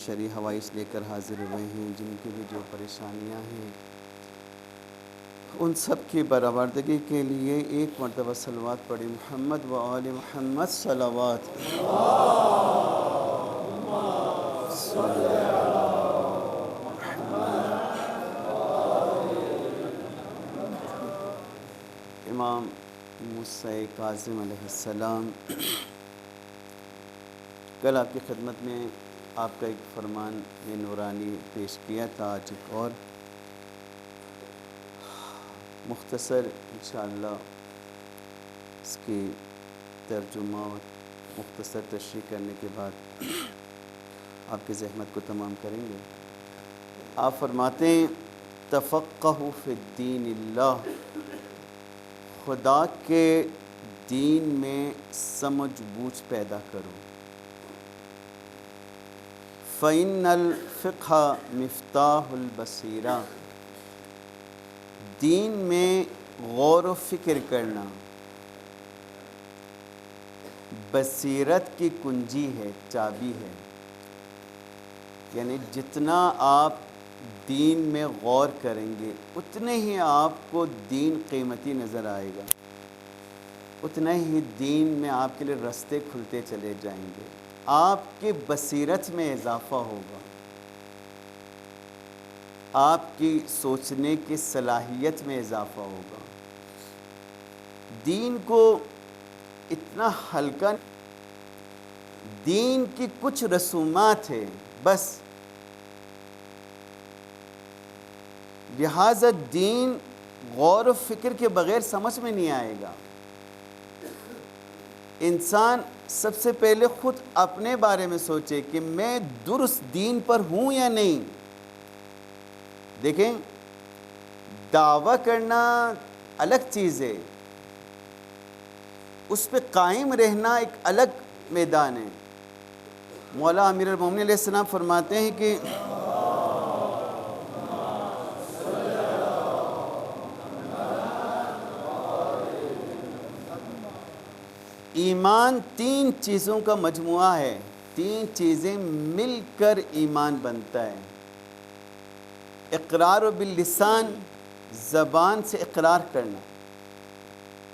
شرعی حوائج لے کر حاضر ہوئے ہیں، جن کی بھی جو پریشانیاں ہیں ان سب کی برآوردگی کے لیے ایک مرتبہ صلوات پڑھی۔ محمد و آل محمد صلوات۔ امام موسیٰ کاظم علیہ السلام، کل آپ کی خدمت میں آپ کا ایک فرمان نورانی پیش کیا تھا، آج ایک اور مختصر انشاءاللہ اس کی ترجمہ اور مختصر تشریح کرنے کے بعد آپ کی زحمت کو تمام کریں گے۔ آپ فرماتے ہیں تفقہوا فی الدین اللہ، خدا کے دین میں سمجھ بوجھ پیدا کرو۔ فإن الفقہ مفتاح البصیرہ، دین میں غور و فکر کرنا بصیرت کی کنجی ہے، چابی ہے۔ یعنی جتنا آپ دین میں غور کریں گے اتنے ہی آپ کو دین قیمتی نظر آئے گا، اتنا ہی دین میں آپ کے لیے رستے کھلتے چلے جائیں گے، آپ کی بصیرت میں اضافہ ہوگا، آپ کی سوچنے کی صلاحیت میں اضافہ ہوگا۔ دین کو اتنا ہلکا، دین کی کچھ رسومات ہیں بس، لہذا دین غور و فکر کے بغیر سمجھ میں نہیں آئے گا۔ انسان سب سے پہلے خود اپنے بارے میں سوچے کہ میں درست دین پر ہوں یا نہیں۔ دیکھیں، دعویٰ کرنا الگ چیز ہے، اس پہ قائم رہنا ایک الگ میدان ہے۔ مولا امیر المومنین علیہ السلام فرماتے ہیں کہ ایمان 3 چیزوں کا مجموعہ ہے، 3 چیزیں مل کر ایمان بنتا ہے۔ اقرار باللسان، زبان سے اقرار کرنا،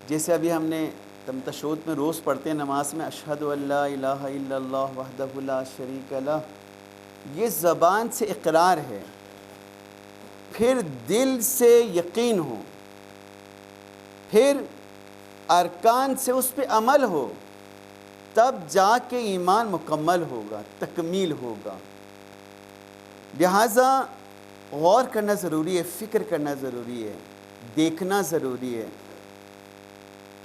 جیسے ابھی ہم نے تشہد میں روز پڑھتے ہیں نماز میں، اشہد ان لا الہ الا اللہ وحدہ لا شریک لہ، یہ زبان سے اقرار ہے۔ پھر دل سے یقین ہو، پھر ارکان سے اس پہ عمل ہو، تب جا کے ایمان مکمل ہوگا، تکمیل ہوگا۔ لہٰذا غور کرنا ضروری ہے، فکر کرنا ضروری ہے، دیکھنا ضروری ہے۔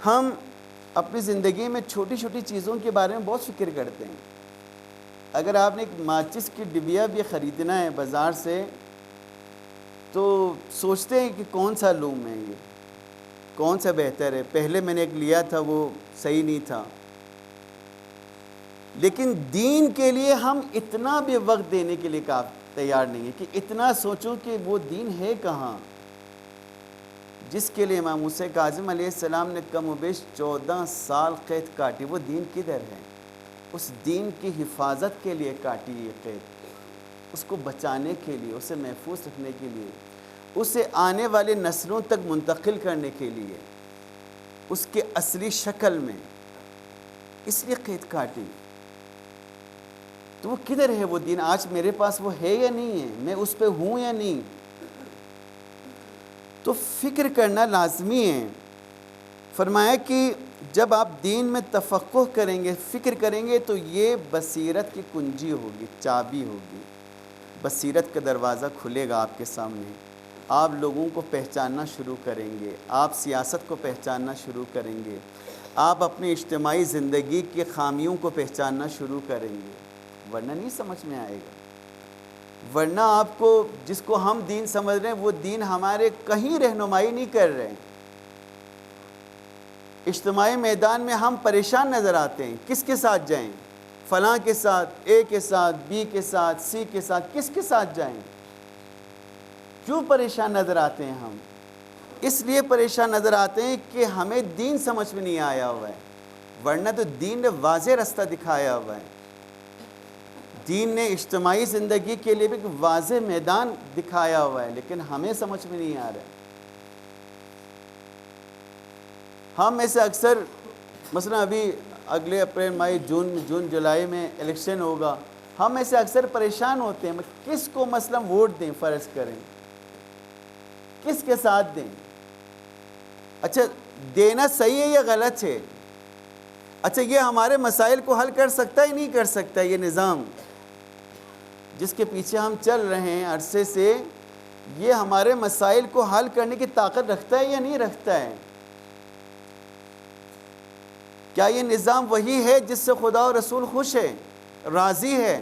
ہم اپنی زندگی میں چھوٹی چھوٹی چیزوں کے بارے میں بہت فکر کرتے ہیں۔ اگر آپ نے ایک ماچس کی ڈبیا بھی خریدنا ہے بازار سے تو سوچتے ہیں کہ کون سا لوں میں، یہ کون سا بہتر ہے، پہلے میں نے ایک لیا تھا وہ صحیح نہیں تھا۔ لیکن دین کے لیے ہم اتنا بھی وقت دینے کے لیے تیار نہیں ہے کہ اتنا سوچوں کہ وہ دین ہے کہاں، جس کے لیے امام موسیٰ کاظم علیہ السلام نے کم و بیش 14 سال قید کاٹی، وہ دین کدھر ہے؟ اس دین کی حفاظت کے لیے کاٹی یہ قید، اس کو بچانے کے لیے، اسے محفوظ رکھنے کے لیے، اسے آنے والے نسلوں تک منتقل کرنے کے لیے، اس کے اصلی شکل میں، اس لیے قید کاٹی۔ تو وہ کدھر ہے وہ دین؟ آج میرے پاس وہ ہے یا نہیں ہے؟ میں اس پہ ہوں یا نہیں؟ تو فکر کرنا لازمی ہے۔ فرمایا کہ جب آپ دین میں تفقہ کریں گے، فکر کریں گے، تو یہ بصیرت کی کنجی ہوگی، چابی ہوگی، بصیرت کا دروازہ کھلے گا آپ کے سامنے۔ آپ لوگوں کو پہچاننا شروع کریں گے، آپ سیاست کو پہچاننا شروع کریں گے، آپ اپنی اجتماعی زندگی کی خامیوں کو پہچاننا شروع کریں گے، ورنہ نہیں سمجھ میں آئے گا۔ ورنہ آپ کو جس کو ہم دین سمجھ رہے ہیں وہ دین ہمارے کہیں رہنمائی نہیں کر رہے ہیں۔ اجتماعی میدان میں ہم پریشان نظر آتے ہیں، کس کے ساتھ جائیں؟ فلاں کے ساتھ، اے کے ساتھ، بی کے ساتھ، سی کے ساتھ، کس کے ساتھ جائیں؟ کیوں پریشان نظر آتے ہیں ہم؟ اس لیے پریشان نظر آتے ہیں کہ ہمیں دین سمجھ میں نہیں آیا ہوا ہے، ورنہ تو دین نے واضح راستہ دکھایا ہوا ہے۔ دین نے اجتماعی زندگی کے لیے بھی ایک واضح میدان دکھایا ہوا ہے، لیکن ہمیں سمجھ میں نہیں آ رہا ہے۔ ہم میں سے اکثر مثلا ابھی اگلے اپریل مئی جون جولائی میں الیکشن ہوگا، ہم میں سے اکثر پریشان ہوتے ہیں کس کو مثلا ووٹ دیں، فرض کریں کس کے ساتھ دیں۔ اچھا دینا صحیح ہے یا غلط ہے؟ اچھا یہ ہمارے مسائل کو حل کر سکتا ہے نہیں کر سکتا؟ یہ نظام جس کے پیچھے ہم چل رہے ہیں عرصے سے، یہ ہمارے مسائل کو حل کرنے کی طاقت رکھتا ہے یا نہیں رکھتا ہے؟ کیا یہ نظام وہی ہے جس سے خدا و رسول خوش ہے، راضی ہے؟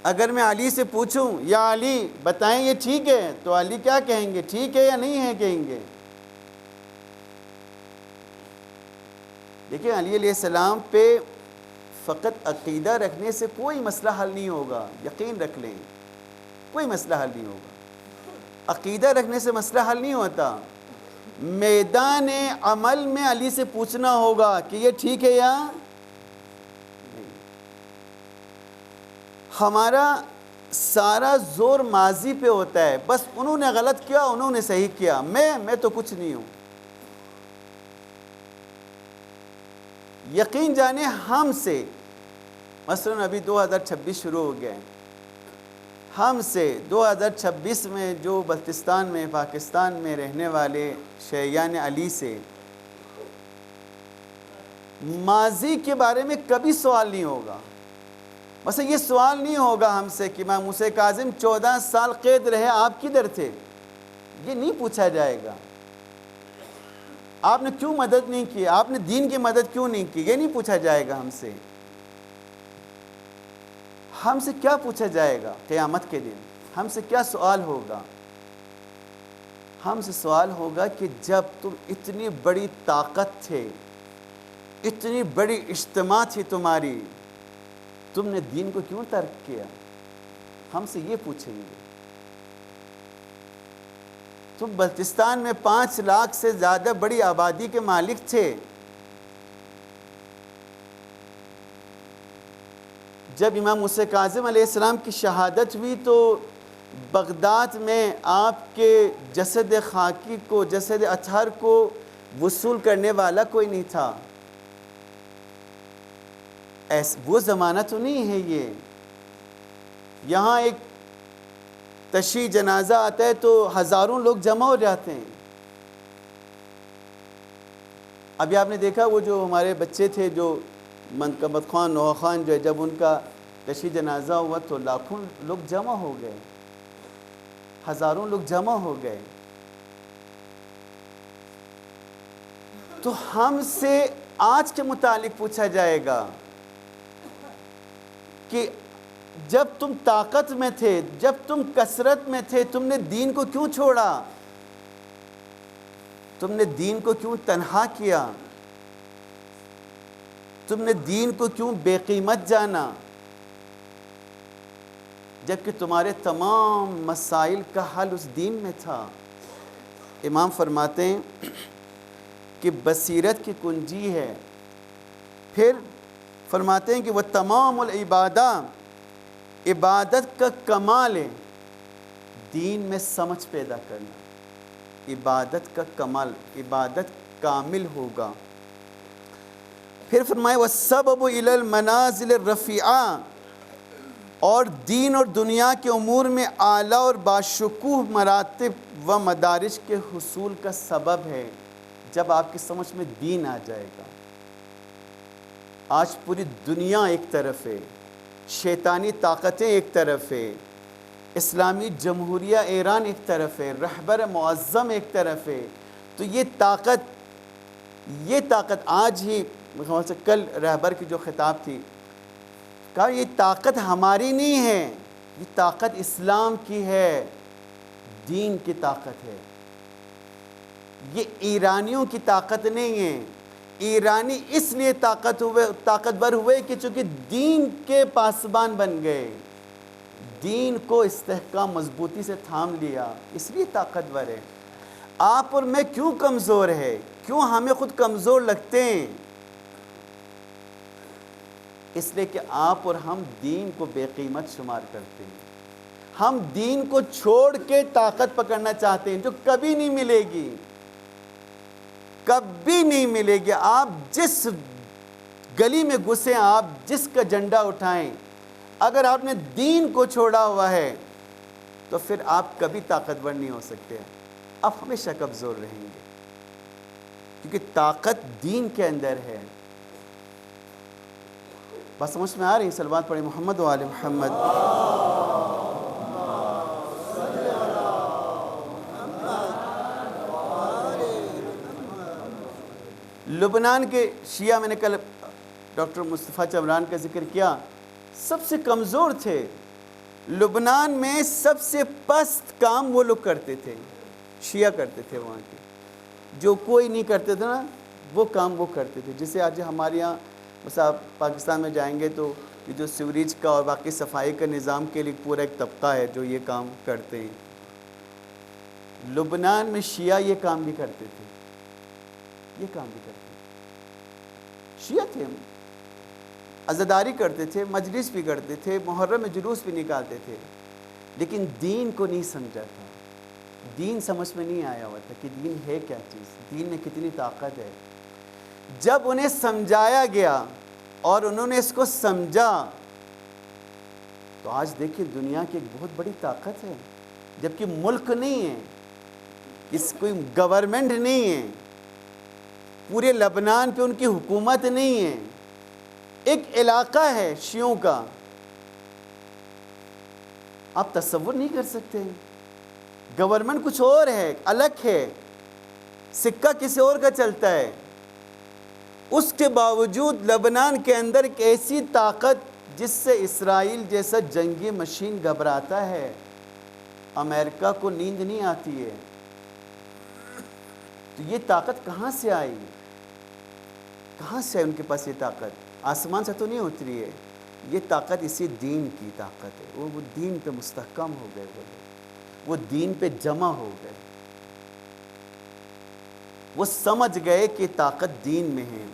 اگر میں علی سے پوچھوں یا علی بتائیں یہ ٹھیک ہے، تو علی کیا کہیں گے؟ ٹھیک ہے یا نہیں ہے کہیں گے؟ دیکھیں علی علیہ السلام پہ فقط عقیدہ رکھنے سے کوئی مسئلہ حل نہیں ہوگا، یقین رکھ لیں کوئی مسئلہ حل نہیں ہوگا۔ عقیدہ رکھنے سے مسئلہ حل نہیں ہوتا، میدان عمل میں علی سے پوچھنا ہوگا کہ یہ ٹھیک ہے یا نہیں۔ ہمارا سارا زور ماضی پہ ہوتا ہے، بس انہوں نے غلط کیا انہوں نے صحیح کیا، میں تو کچھ نہیں ہوں۔ یقین جانے ہم سے مثلا ابھی 2026 شروع ہو گیا ہے، ہم سے 2026 میں جو بلتستان میں پاکستان میں رہنے والے شیعیان علی سے ماضی کے بارے میں کبھی سوال نہیں ہوگا۔ مثلا یہ سوال نہیں ہوگا ہم سے کہ امام موسیٰ کاظم 14 سال قید رہے، آپ کدھر تھے؟ یہ نہیں پوچھا جائے گا۔ آپ نے کیوں مدد نہیں کی؟ آپ نے دین کی مدد کیوں نہیں کی؟ یہ نہیں پوچھا جائے گا ہم سے۔ ہم سے کیا پوچھا جائے گا قیامت کے دن؟ ہم سے کیا سوال ہوگا؟ ہم سے سوال ہوگا کہ جب تم اتنی بڑی طاقت تھے، اتنی بڑی اجتماع تھی تمہاری، تم نے دین کو کیوں ترک کیا؟ ہم سے یہ پوچھیں گے۔ تم بلتستان میں 5 لاکھ سے زیادہ بڑی آبادی کے مالک تھے، جب امام موسیٰ کاظم علیہ السلام کی شہادت ہوئی تو بغداد میں آپ کے جسد خاکی کو، جسد اطہر کو وصول کرنے والا کوئی نہیں تھا۔ وہ زمانہ تو نہیں ہے یہ۔ یہاں ایک تشییع جنازہ آتا ہے تو ہزاروں لوگ جمع ہو جاتے ہیں۔ ابھی آپ نے دیکھا وہ جو ہمارے بچے تھے جو منقبت خان نوح خان جو ہے، جب ان کا تشییع جنازہ ہوا تو لاکھوں لوگ جمع ہو گئے، ہزاروں لوگ جمع ہو گئے۔ تو ہم سے آج کے متعلق پوچھا جائے گا کہ جب تم طاقت میں تھے، جب تم کثرت میں تھے، تم نے دین کو کیوں چھوڑا؟ تم نے دین کو کیوں تنہا کیا؟ تم نے دین کو کیوں بے قیمت جانا؟ جبکہ تمہارے تمام مسائل کا حل اس دین میں تھا۔ امام فرماتے ہیں کہ بصیرت کی کنجی ہے۔ پھر فرماتے ہیں کہ وہ تمام العبادہ، عبادت کا کمال ہے دین میں سمجھ پیدا کرنا۔ عبادت کا کمال، عبادت کامل ہوگا۔ پھر فرمائے وَالسَّبَبُ إِلَى الْمَنَازِلِ الرَّفِيعَةِ، اور دین اور دنیا کے امور میں اعلیٰ اور باشکوہ مراتب و مدارج کے حصول کا سبب ہے جب آپ کی سمجھ میں دین آ جائے گا۔ آج پوری دنیا ایک طرف ہے، شیطانی طاقتیں ایک طرف ہے، اسلامی جمہوریہ ایران ایک طرف ہے، رہبر معظم ایک طرف ہے، تو یہ طاقت آج ہی کل رہبر کی جو خطاب تھی، کہا یہ طاقت ہماری نہیں ہے، یہ طاقت اسلام کی ہے، دین کی طاقت ہے، یہ ایرانیوں کی طاقت نہیں ہے۔ ایرانی اس لیے طاقتور ہوئے کہ چونکہ دین کے پاسبان بن گئے، دین کو استحکام مضبوطی سے تھام لیا، اس لیے طاقتور ہے۔ آپ اور میں کیوں کمزور ہے؟ کیوں ہمیں خود کمزور لگتے ہیں؟ اس لیے کہ آپ اور ہم دین کو بے قیمت شمار کرتے ہیں. ہم دین کو چھوڑ کے طاقت پکڑنا چاہتے ہیں جو کبھی نہیں ملے گی، کبھی نہیں ملے گی. آپ جس گلی میں گھسیں، آپ جس کا جھنڈا اٹھائیں، اگر آپ نے دین کو چھوڑا ہوا ہے تو پھر آپ کبھی طاقتور نہیں ہو سکتے. آپ ہمیشہ کمزور رہیں گے، کیونکہ طاقت دین کے اندر ہے. بس سمجھ میں آ رہی؟ صلوات پڑھیں محمد و آل محمد. لبنان کے شیعہ، میں نے کل ڈاکٹر مصطفیٰ چمران کا ذکر کیا، سب سے کمزور تھے. لبنان میں سب سے پست کام وہ لوگ کرتے تھے، شیعہ کرتے تھے. وہاں کے جو کوئی نہیں کرتے تھے نا، وہ کام وہ کرتے تھے. جسے آج ہمارے یہاں مثلا پاکستان میں جائیں گے تو یہ جو سیوریج کا اور باقی صفائی کا نظام کے لیے پورا ایک طبقہ ہے جو یہ کام کرتے ہیں. لبنان میں شیعہ یہ کام بھی کرتے تھے، یہ کام بھی کرتے تھے. شیعہ تھے، عزاداری کرتے تھے، مجلس بھی کرتے تھے، محرم میں جلوس بھی نکالتے تھے، لیکن دین کو نہیں سمجھا تھا. دین سمجھ میں نہیں آیا ہوا تھا کہ دین ہے کیا چیز، دین میں کتنی طاقت ہے. جب انہیں سمجھایا گیا اور انہوں نے اس کو سمجھا تو آج دیکھیں دنیا کی ایک بہت بڑی طاقت ہے. جبکہ ملک نہیں ہے، اس کوئی گورنمنٹ نہیں ہے، پورے لبنان پہ ان کی حکومت نہیں ہے، ایک علاقہ ہے شیعوں کا. آپ تصور نہیں کر سکتے. گورنمنٹ کچھ اور ہے، الگ ہے، سکہ کسی اور کا چلتا ہے. اس کے باوجود لبنان کے اندر ایک ایسی طاقت جس سے اسرائیل جیسا جنگی مشین گھبراتا ہے. امریکہ کو نیند نہیں آتی ہے. تو یہ طاقت کہاں سے آئی؟ کہاں سے ہے ان کے پاس یہ طاقت؟ آسمان سے تو نہیں اتری ہے. یہ طاقت اسی دین کی طاقت ہے. وہ دین پہ مستحکم ہو گئے، وہ دین پہ جمع ہو گئے. وہ سمجھ گئے کہ طاقت دین میں ہے.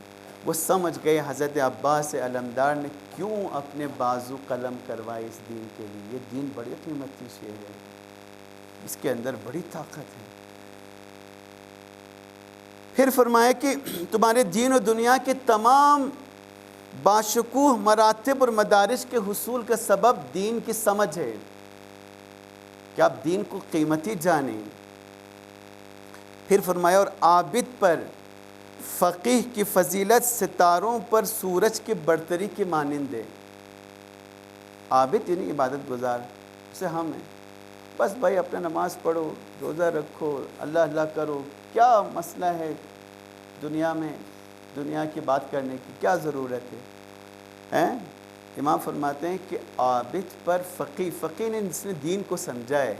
وہ سمجھ گئے حضرت عباس علمدار نے کیوں اپنے بازو قلم کروائے اس دین کے لیے. یہ دین بڑی قیمتی شے ہے، اس کے اندر بڑی طاقت ہے. پھر فرمایا کہ تمہارے دین و دنیا کے تمام باشکوہ مراتب اور مدارج کے حصول کا سبب دین کی سمجھ ہے کہ آپ دین کو قیمتی جانیں. پھر فرمایا اور عابد پر فقیہ کی فضیلت ستاروں پر سورج کی برتری کی مانند ہے. عابد یعنی عبادت گزار، اسے ہم ہیں. بس بھائی اپنا نماز پڑھو، روزہ رکھو، اللہ اللہ کرو، کیا مسئلہ ہے دنیا میں؟ دنیا کی بات کرنے کی کیا ضرورت ہے؟ امام فرماتے ہیں کہ عابد پر فقیہ نے جس نے دین کو سمجھا ہے.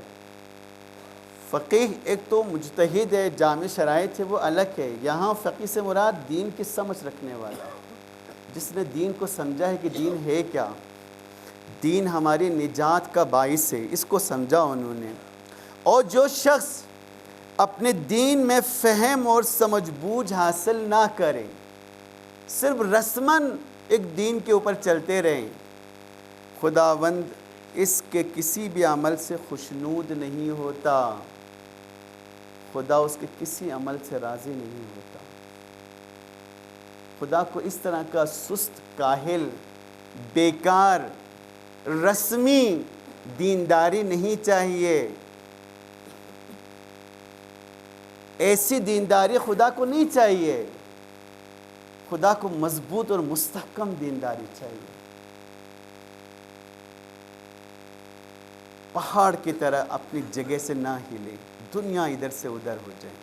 فقیہ ایک تو مجتہد ہے، جامع شرائط ہے، وہ الگ ہے. یہاں فقیہ سے مراد دین کی سمجھ رکھنے والا، جس نے دین کو سمجھا ہے کہ دین ہے کیا، دین ہماری نجات کا باعث ہے، اس کو سمجھا انہوں نے. اور جو شخص اپنے دین میں فہم اور سمجھ بوجھ حاصل نہ کرے، صرف رسماً ایک دین کے اوپر چلتے رہیں، خداوند اس کے کسی بھی عمل سے خوشنود نہیں ہوتا. خدا اس کے کسی عمل سے راضی نہیں ہوتا. خدا کو اس طرح کا سست، کاہل، بیکار، رسمی دینداری نہیں چاہیے. ایسی دینداری خدا کو نہیں چاہیے. خدا کو مضبوط اور مستحکم دینداری چاہیے. پہاڑ کی طرح اپنی جگہ سے نہ ہلے، دنیا ادھر سے ادھر ہو جائے،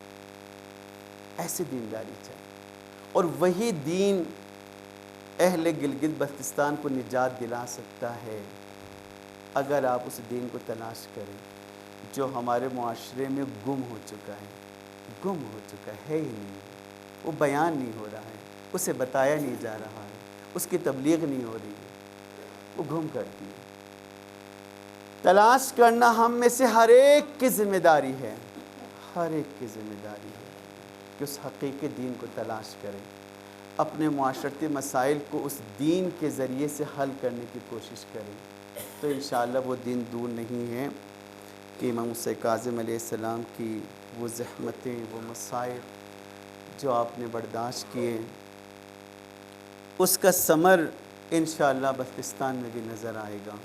ایسی دینداری چاہیے. اور وہی دین اہل گلگت بلتستان کو نجات دلا سکتا ہے اگر آپ اس دین کو تلاش کریں جو ہمارے معاشرے میں گم ہو چکا ہے. گم ہو چکا ہے ہی نہیں، وہ بیان نہیں ہو رہا ہے، اسے بتایا نہیں جا رہا ہے، اس کی تبلیغ نہیں ہو رہی ہے، وہ گم کرتی ہے. تلاش کرنا ہم میں سے ہر ایک کی ذمہ داری ہے، ہر ایک کی ذمہ داری ہے کہ اس حقیقی دین کو تلاش کرے. اپنے معاشرتی مسائل کو اس دین کے ذریعے سے حل کرنے کی کوشش کریں، تو انشاءاللہ وہ دن دور نہیں ہے کہ امام موسیٰ کاظم علیہ السلام کی وہ زحمتیں، وہ مسائل جو آپ نے برداشت کیے، اس کا ثمر انشاءاللہ بلوچستان میں بھی نظر آئے گا،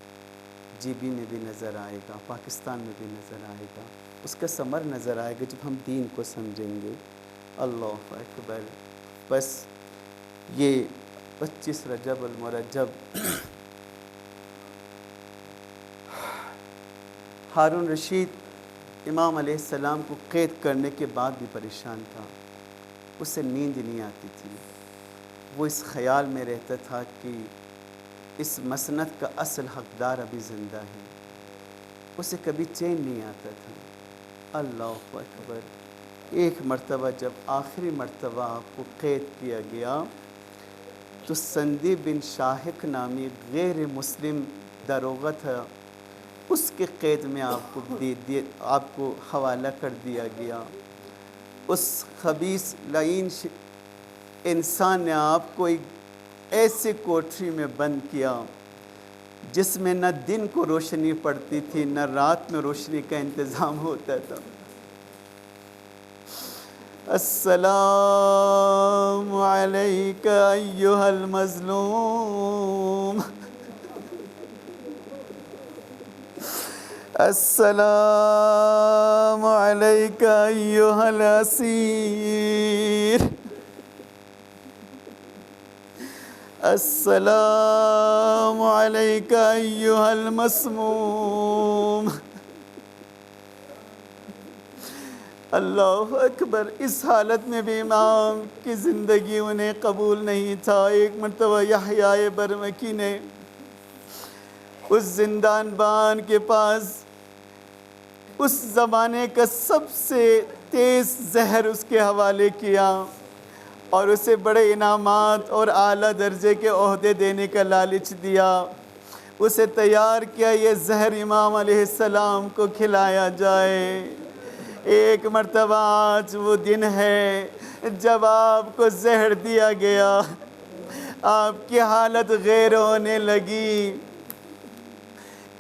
جی بی میں بھی نظر آئے گا، پاکستان میں بھی نظر آئے گا، اس کا ثمر نظر آئے گا جب ہم دین کو سمجھیں گے۔ اللہ اکبر۔ بس یہ 25 رجب المرجب ہارون رشید امام علیہ السلام کو قید کرنے کے بعد بھی پریشان تھا، اسے نیند نہیں آتی تھی، وہ اس خیال میں رہتا تھا کہ اس مسند کا اصل حقدار ابھی زندہ ہے، اسے کبھی چین نہیں آتا تھا۔ اللہ اکبر۔ ایک مرتبہ جب آخری مرتبہ آپ کو قید کیا گیا تو سندیپ بن شاہق نامی غیر مسلم داروغہ تھا، اس کے قید میں آپ کو حوالہ کر دیا گیا۔ اس خبیث لعین انسان نے آپ کو ایک ایسے کوٹری میں بند کیا جس میں نہ دن کو روشنی پڑتی تھی نہ رات میں روشنی کا انتظام ہوتا تھا۔ السلام علیک ایھا المظلوم، السلام علیک ایھا الاسیر، السلام علیک ایھا المسموم۔ اللہ اکبر۔ اس حالت میں بھی امام کی زندگی انہیں قبول نہیں تھا۔ ایک مرتبہ یحییٰ برمکی نے اس زندان بان کے پاس اس زمانے کا سب سے تیز زہر اس کے حوالے کیا اور اسے بڑے انعامات اور اعلیٰ درجے کے عہدے دینے کا لالچ دیا، اسے تیار کیا یہ زہر امام علیہ السلام کو کھلایا جائے۔ ایک مرتبہ آج وہ دن ہے جب آپ کو زہر دیا گیا، آپ کی حالت غیر ہونے لگی۔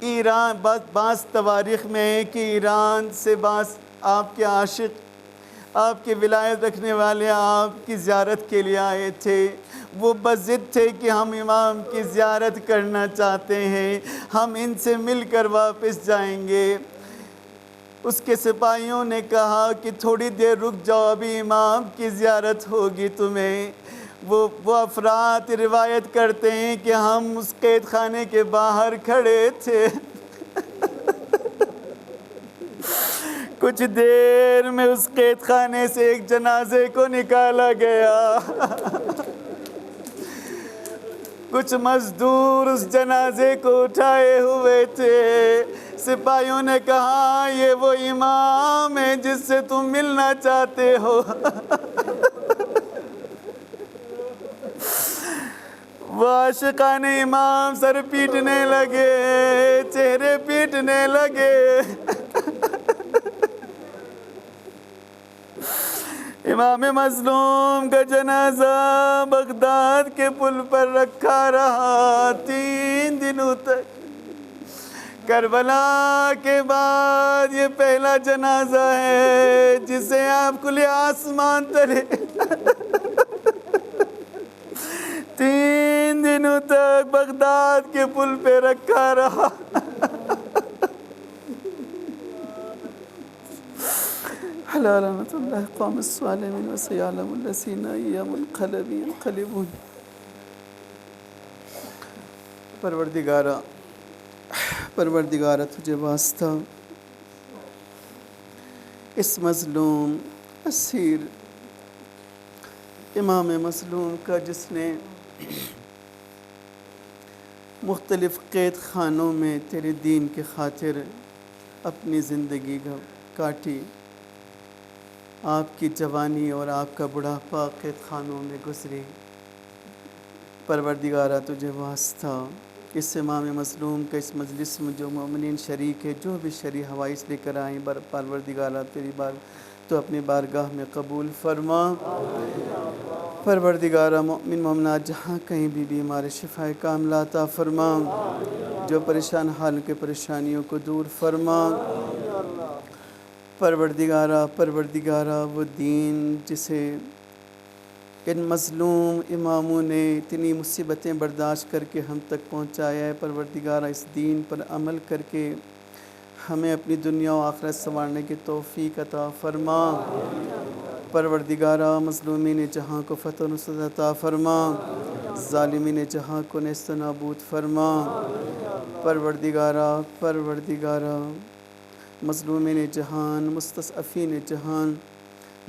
ایران بعض تواریخ میں ہے کہ ایران سے بعض آپ کے عاشق، آپ کے ولایت رکھنے والے آپ کی زیارت کے لیے آئے تھے، وہ بضد تھے کہ ہم امام کی زیارت کرنا چاہتے ہیں، ہم ان سے مل کر واپس جائیں گے۔ اس کے سپاہیوں نے کہا کہ تھوڑی دیر رک جاؤ، ابھی امام کی زیارت ہوگی تمہیں۔ وہ افراد روایت کرتے ہیں کہ ہم اس قید خانے کے باہر کھڑے تھے، کچھ دیر میں اس قید خانے سے ایک جنازے کو نکالا گیا، کچھ مزدور اس جنازے کو اٹھائے ہوئے تھے۔ سپاہیوں نے کہا یہ وہ امام ہے جس سے تم ملنا چاہتے ہو۔ وہ عاشقان امام سر پیٹنے لگے، چہرے پیٹنے لگے۔ امام مظلوم کا جنازہ بغداد کے پل پر رکھا رہا 3 دنوں تک۔ کربلا کے بعد یہ پہلا جنازہ ہے جسے آپ کھلے آسمان تلے 3 دنوں تک بغداد کے پل پہ رکھا رہا۔ علی رحمت اللہ قوم الصالحین وسیعلم الذین ینقلبون۔ پروردگارہ تجھے واسطہ اس مظلوم اسیر امام مظلوم کا جس نے مختلف قید خانوں میں تیرے دین کے خاطر اپنی زندگی کاٹی، آپ کی جوانی اور آپ کا بڑھاپا قید خانوں میں گزری۔ پروردگارہ تجھے واسطہ اس امام مظلوم کا اس مجلس میں جو مومنین شریک ہے، جو بھی شرعی حوائج لے کر آئیں، پروردگارہ تیری تو اپنی بارگاہ میں قبول فرما۔ پروردگارہ مومن مومنات جہاں کہیں بھی بیمار شفا کاملہ عطا فرما، جو پریشان حال کے پریشانیوں کو دور فرما۔ پروردگارہ وہ دین جسے ان مظلوم اماموں نے اتنی مصیبتیں برداشت کر کے ہم تک پہنچایا ہے، پروردگارہ اس دین پر عمل کر کے ہمیں اپنی دنیا و آخرت سنوارنے کی توفیق عطا فرما۔ پروردگارہ مظلومین جہاں کو فتح و نصرت عطا فرما، ظالمین جہاں کو نیست و نابود فرما۔ پروردگارہ مظلومین جہان، مستضعفین جہان،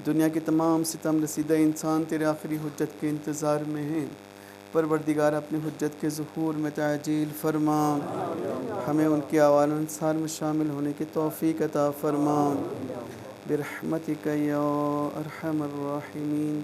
دنیا کے تمام ستم رسیدہ انسان تیرے آخری حجت کے انتظار میں ہیں، پروردگار اپنی حجت کے ظہور میں تعجیل فرما، ہمیں ان کے اعوان و انصار میں شامل ہونے کی توفیق عطا فرما، برحمتک یا ارحم الراحمین۔